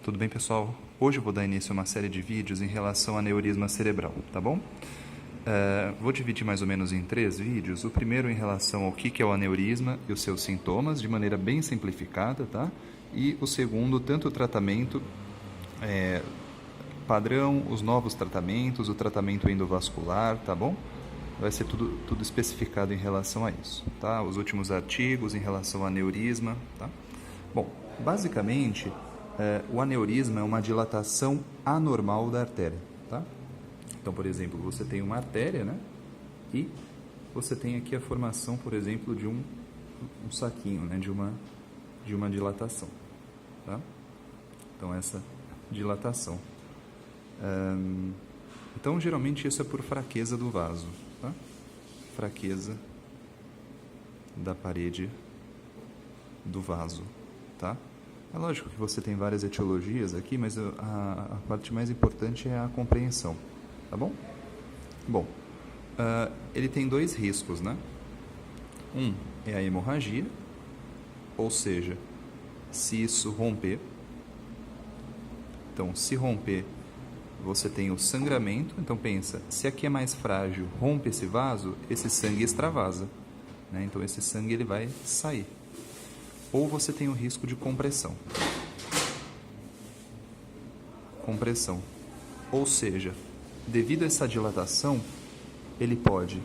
Tudo bem, pessoal? Hoje eu vou dar início a uma série de vídeos em relação a aneurisma cerebral, tá bom? Vou dividir mais ou menos em 3 vídeos. O primeiro em relação ao que é o aneurisma e os seus sintomas, de maneira bem simplificada, tá? E o segundo, tanto o tratamento padrão, os novos tratamentos, o tratamento endovascular, tá bom? Vai ser tudo especificado em relação a isso, tá? Os últimos artigos em relação ao aneurisma, tá? Bom, basicamente, o aneurisma é uma dilatação anormal da artéria, tá? Então, por exemplo, você tem uma artéria, né? E você tem aqui a formação, por exemplo, de um saquinho, né? De uma dilatação, tá? Então, essa dilatação. Então, geralmente, isso é por fraqueza do vaso, tá? Fraqueza da parede do vaso, tá? É lógico que você tem várias etiologias aqui, mas a parte mais importante é a compreensão, tá bom? Bom, ele tem 2 riscos, né? Um é a hemorragia, ou seja, se isso romper. Então, se romper, você tem o sangramento. Então, pensa, se aqui é mais frágil, rompe esse vaso, esse sangue extravasa, né? Então, esse sangue ele vai sair. Ou você tem o risco de compressão. Compressão. Ou seja, devido a essa dilatação, ele pode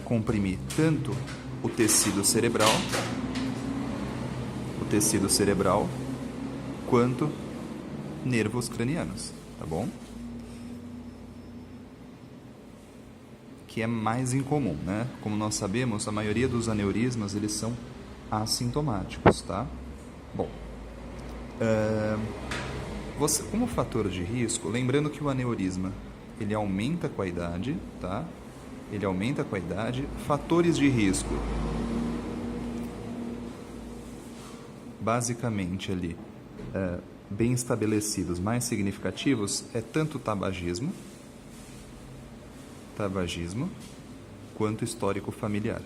comprimir tanto o tecido cerebral, quanto nervos cranianos, tá bom? Que é mais incomum, né? Como nós sabemos, a maioria dos aneurismas, eles são assintomáticos, tá? Bom, como fator de risco, lembrando que o aneurisma, ele aumenta com a idade, tá? Ele aumenta com a idade. Fatores de risco, basicamente ali, bem estabelecidos, mais significativos, é tanto tabagismo, quanto histórico familiar,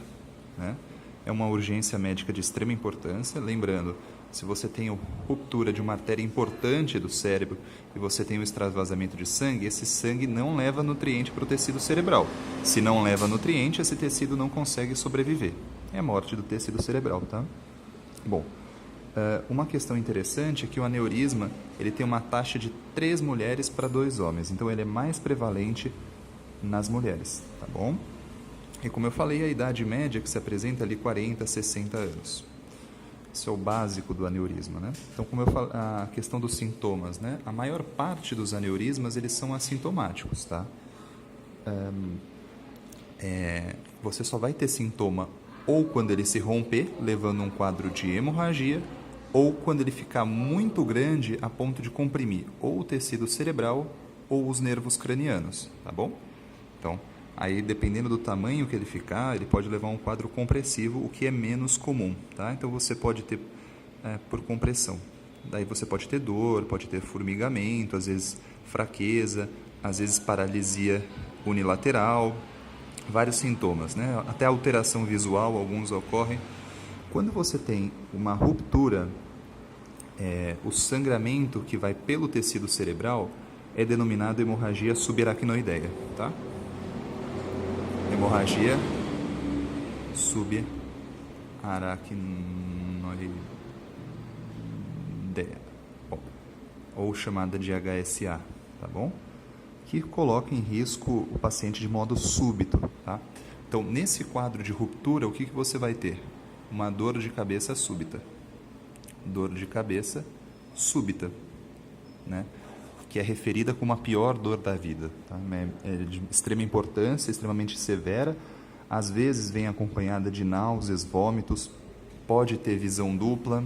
né? É uma urgência médica de extrema importância. Lembrando, se você tem ruptura de uma artéria importante do cérebro e você tem um extravasamento de sangue, esse sangue não leva nutriente para o tecido cerebral. Se não leva nutriente, esse tecido não consegue sobreviver. É a morte do tecido cerebral, tá? Bom, uma questão interessante é que o aneurisma ele tem uma taxa de 3 mulheres para 2 homens. Então, ele é mais prevalente nas mulheres, tá bom? E como eu falei, a idade média que se apresenta ali 40, 60 anos. Isso é o básico do aneurisma, né? Então, como eu falei, a questão dos sintomas, né? A maior parte dos aneurismas, eles são assintomáticos, tá? Você só vai ter sintoma ou quando ele se romper, levando um quadro de hemorragia, ou quando ele ficar muito grande a ponto de comprimir ou o tecido cerebral ou os nervos cranianos, tá bom? Então, aí, dependendo do tamanho que ele ficar, ele pode levar a um quadro compressivo, o que é menos comum, tá? Então, você pode ter por compressão. Daí você pode ter dor, pode ter formigamento, às vezes fraqueza, às vezes paralisia unilateral, vários sintomas, né? Até alteração visual, alguns ocorrem. Quando você tem uma ruptura, o sangramento que vai pelo tecido cerebral é denominado hemorragia subaracnoideia, tá? Hemorragia subaracnoideia, ou chamada de HSA, tá bom? Que coloca em risco o paciente de modo súbito, tá? Então, nesse quadro de ruptura, o que você vai ter? Uma dor de cabeça súbita. Dor de cabeça súbita, né? Que é referida como a pior dor da vida, tá? É de extrema importância, extremamente severa, às vezes vem acompanhada de náuseas, vômitos, pode ter visão dupla,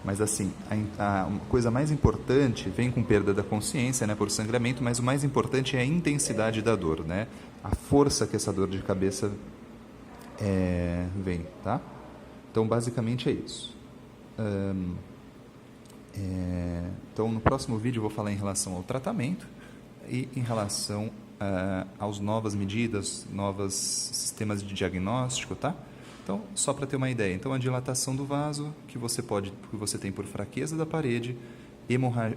mas assim, a coisa mais importante, vem com perda da consciência, né, por sangramento, mas o mais importante é a intensidade da dor, né? A força que essa dor de cabeça vem, tá? Então, basicamente é isso. Então, no próximo vídeo eu vou falar em relação ao tratamento e em relação às novas medidas, novos sistemas de diagnóstico, tá? Então, só para ter uma ideia, então a dilatação do vaso, que você tem por fraqueza da parede,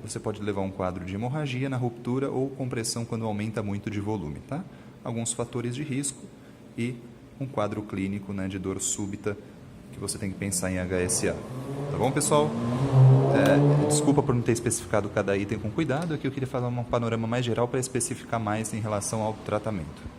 você pode levar um quadro de hemorragia na ruptura ou compressão quando aumenta muito de volume, tá? Alguns fatores de risco e um quadro clínico, né, de dor súbita que você tem que pensar em HSA. Tá bom, pessoal? Desculpa por não ter especificado cada item com cuidado, aqui eu queria falar um panorama mais geral para especificar mais em relação ao tratamento.